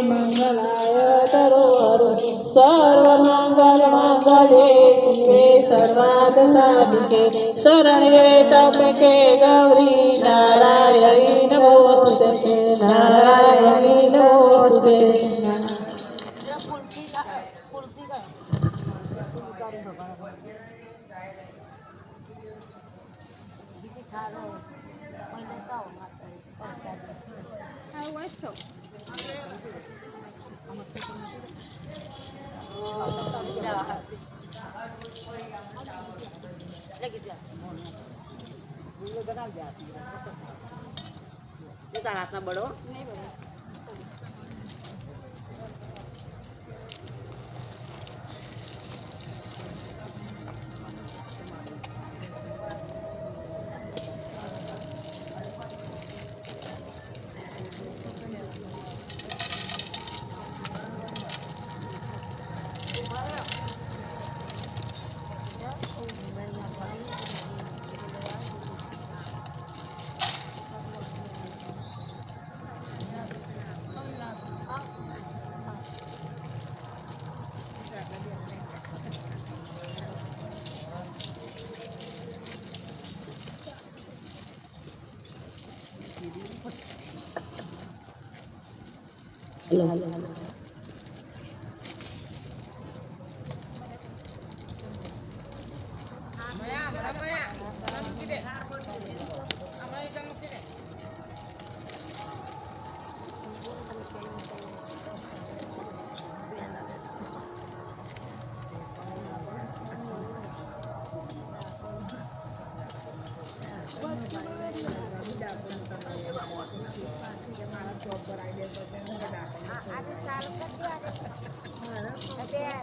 મંગલાય તરોહર સર્વમંગલ મંગલે શિવે સર્વાર્થ સાધિકે શરણ્યે ત્ર્યંબકે ગૌરી નારાયણી નમોસ્તુતે નારાયણી નમોસ્તુતે हाथ बढ़ो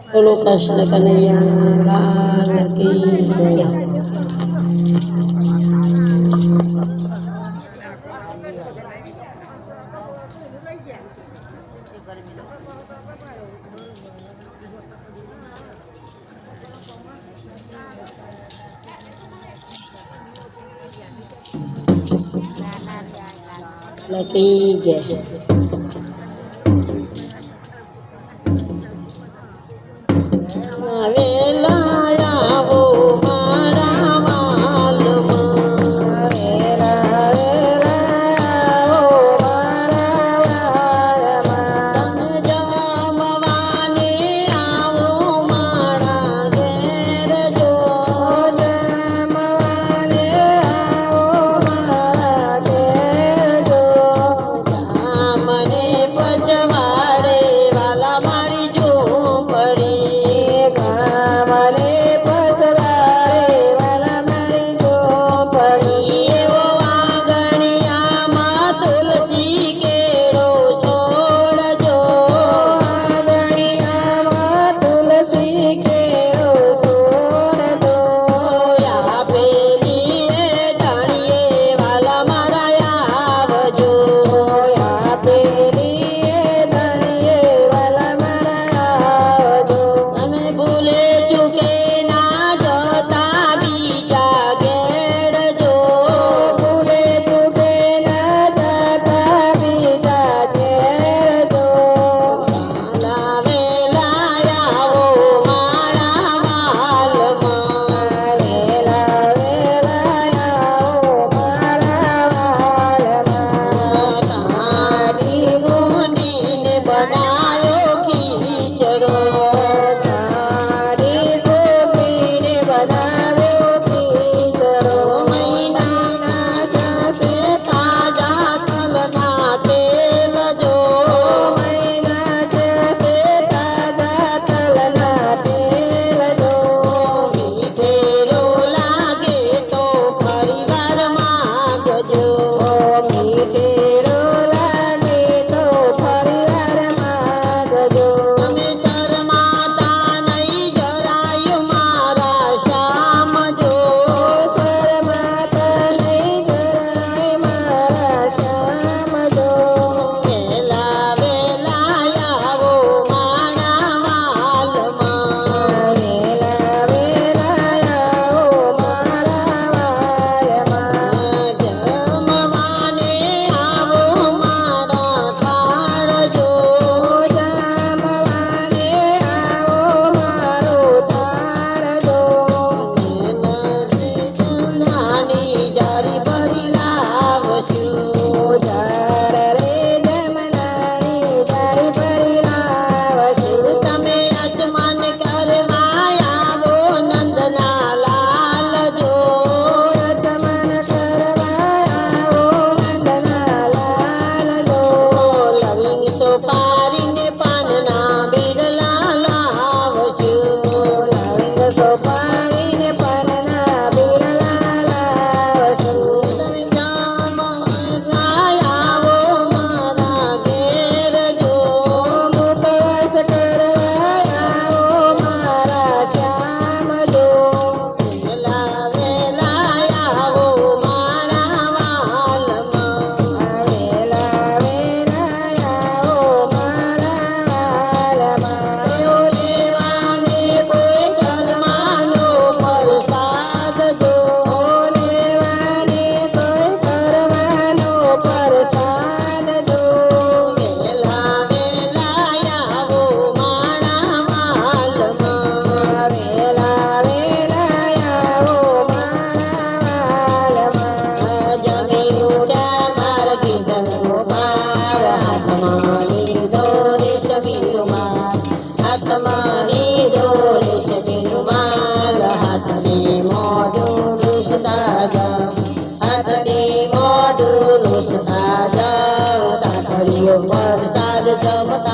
બોલો કૃષ્ણ કનૈયા લાલ કી જય લકી જય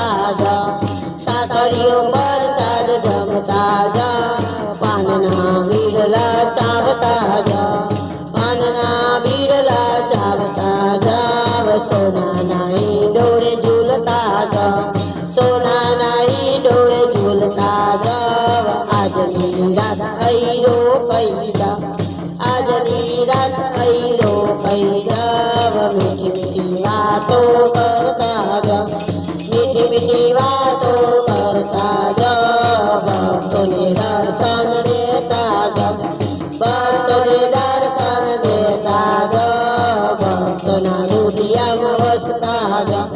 જમતા જા સાકરીઓ પ્રસાદ જમતા જા પાનના બીડલા ચાવતા જા પાનના બીડલા ચાવતા જા સોનાના ઈંડોળે ઝૂલતા જા સોનાના ઈંડોળે ઝૂલતા જા આજની રાત અઈરો કઈ જા આજની રાત અઈરો કઈ જા મીઠી મીઠી વાતો કરતા જા મીઠી મીઠી વાતો કરતા જા ભક્તોને દર્શન દેતા જા ભક્તોને દર્શન દેતા જા ભક્તોના હૃદયમાં વસતા જા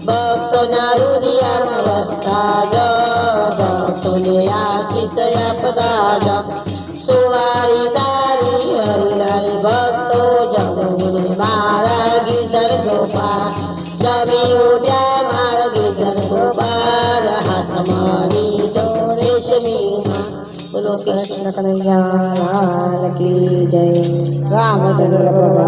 ભક્તોના હૃદયમાં વસતા જા ભક્તોને આશીષ આપતા જા સુવારી તારી હરિહરિ ભક્તો જમુને મારા ગીધર ગોપાલ જમી ઉઠ્યા મારા ગીધર ગોપાલ હાથમાં લીધો રેશમી રૂમાલ બોલો કૃષ્ણ કનૈયા લાલ કી જય રામચંદ્ર ભગવાન